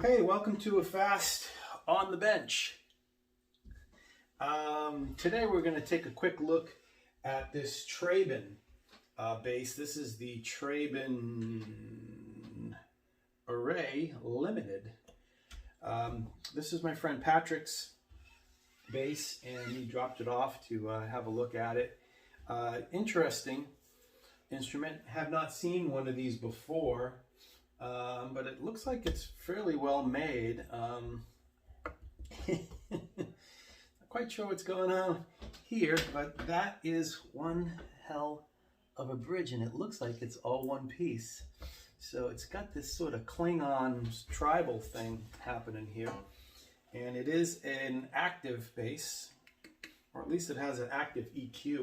Hey, welcome to a fast on the bench. Today we're going to take a quick look at this Traben bass. This is the Traben Array Limited. This is my friend Patrick's bass, and he dropped it off to have a look at it. Interesting instrument. Have not seen one of these before. But it looks like it's fairly well made. Not quite sure what's going on here, but that is one hell of a bridge, and it looks like it's all one piece. So it's got this sort of Klingon tribal thing happening here, and it is an active bass, or at least it has an active EQ.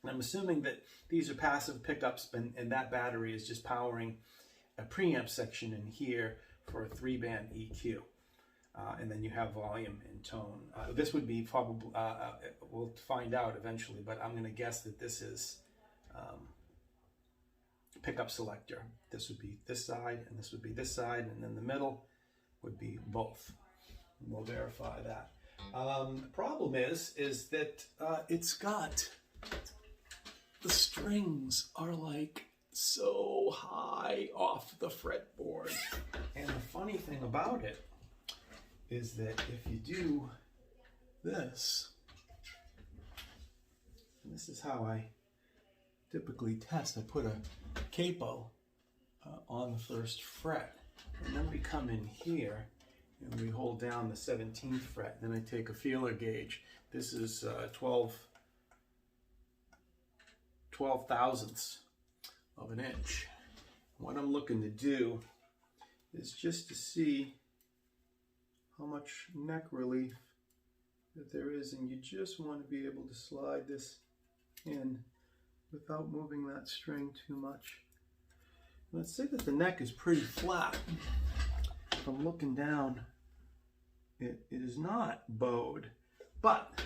And I'm assuming that these are passive pickups, and that battery is just powering a preamp section in here for a 3-band EQ. And then you have volume and tone. This would be probably, we'll find out eventually, but I'm going to guess that this is pickup selector. This would be this side, and this would be this side, and then the middle would be both. And we'll verify that. The problem is that it's got, the strings are like so high off the fretboard. And the funny thing about it is that if you do this, and this is how I typically test, I put a capo on the first fret, and then we come in here and we hold down the 17th fret, then I take a feeler gauge. This is 12 thousandths of an inch. What I'm looking to do is just to see how much neck relief that there is, and you just want to be able to slide this in without moving that string too much. Let's say that the neck is pretty flat. If I'm looking down, it is not bowed, but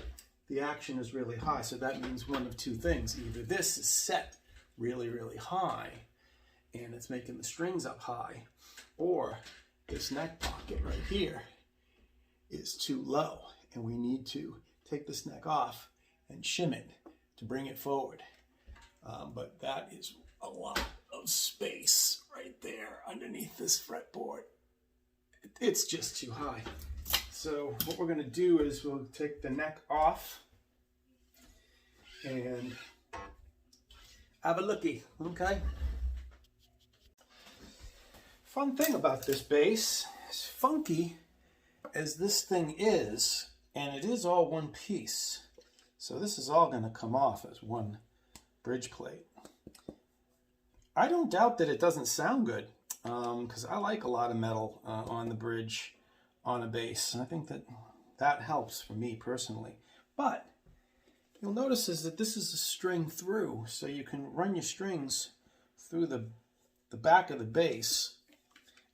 the action is really high, so that means one of two things. Either this is set really, really high, and it's making the strings up high, or this neck pocket right here is too low, and we need to take this neck off and shim it to bring it forward. But that is a lot of space right there underneath this fretboard. It's just too high. So what we're going to do is we'll take the neck off and have a looky, okay? Fun thing about this bass, as funky as this thing is, and it is all one piece, so this is all going to come off as one bridge plate. I don't doubt that it doesn't sound good, because I like a lot of metal on the bridge on a bass, and I think that helps for me personally. But you'll notice is that this is a string through, so you can run your strings through the back of the bass,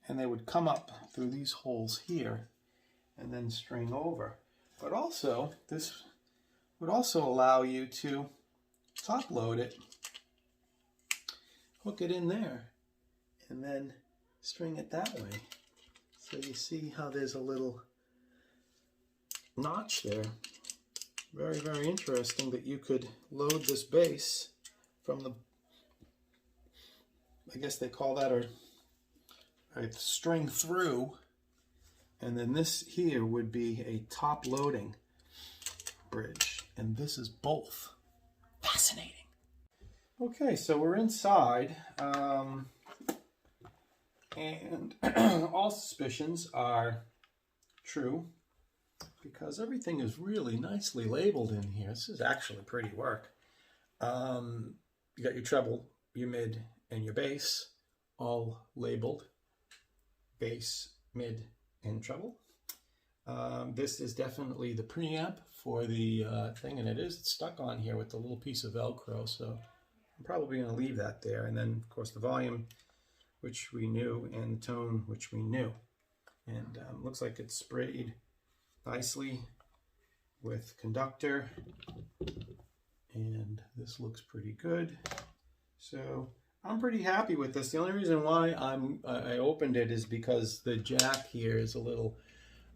and they would come up through these holes here and then string over. But also, this would also allow you to top load it, hook it in there, and then string it that way. So you see how there's a little notch there. Very, very interesting that you could load this bass from the, I guess they call that a string through, and then this here would be a top loading bridge, and this is both. Fascinating. Okay, so we're inside, and all suspicions are true, because everything is really nicely labeled in here. This is actually pretty work. You got your treble, your mid, and your bass all labeled. Bass, mid, and treble. This is definitely the preamp for the thing, and it is stuck on here with the little piece of Velcro, so I'm probably going to leave that there. And then, of course, the volume, which we knew, and the tone, which we knew. And looks like it's sprayed nicely with conductor, and this looks pretty good. So I'm pretty happy with this. The only reason why I opened it is because the jack here is a little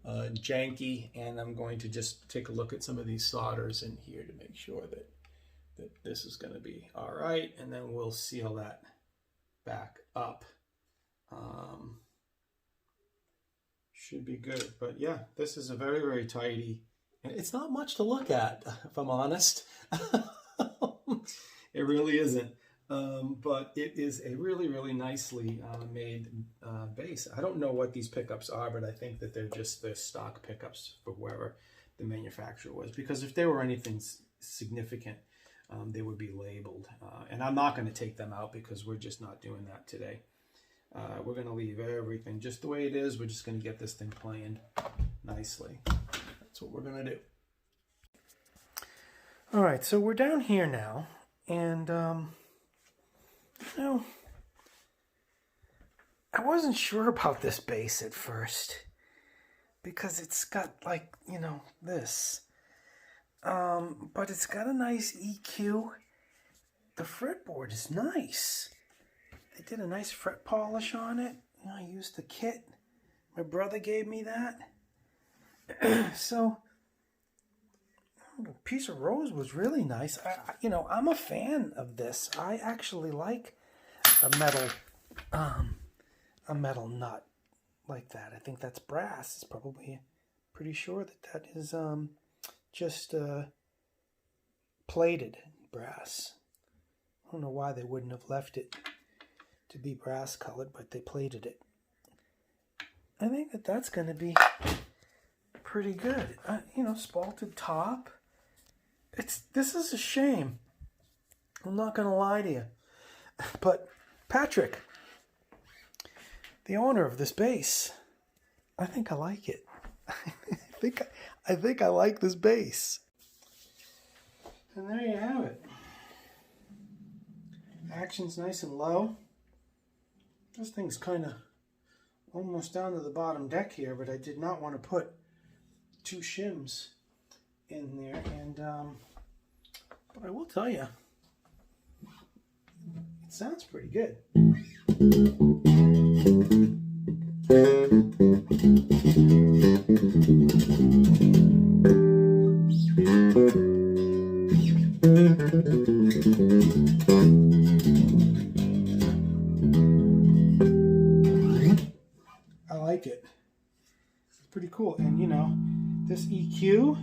janky, and I'm going to just take a look at some of these solders in here to make sure that this is going to be all right, and then we'll seal that back up. Should be good. But yeah, this is a very, very tidy, and it's not much to look at, if I'm honest. It really isn't. But it is a really, really nicely made bass. I don't know what these pickups are, but I think that they're stock pickups for whoever the manufacturer was, because if they were anything significant, they would be labeled. And I'm not going to take them out because we're just not doing that today. We're going to leave everything just the way it is. We're just going to get this thing playing nicely. That's what we're going to do. All right, so we're down here now, and you know, I wasn't sure about this bass at first because it's got, like, you know, this. But it's got a nice EQ. The fretboard is nice. They did a nice fret polish on it. You know, I used the kit. My brother gave me that. So, the piece of rose was really nice. You know, I'm a fan of this. I actually like a metal nut like that. I think that's brass. It's probably pretty sure that is just plated brass. I don't know why they wouldn't have left it to be brass colored, but they plated it. I think that that's going to be pretty good. You know, spalted top. This is a shame. I'm not going to lie to you. But Patrick, the owner of this bass, I think I like it. I think I like this bass. And there you have it. Action's nice and low. This thing's kind of almost down to the bottom deck here, but I did not want to put two shims in there. And but I will tell you, it sounds pretty good. I like it. It's pretty cool. And you know, this EQ,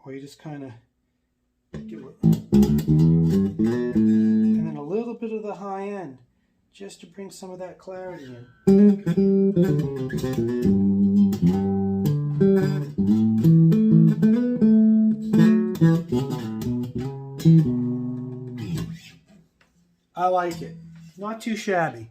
or you just kind of do it, and then a little bit of the high end, just to bring some of that clarity in. I like it. Not too shabby.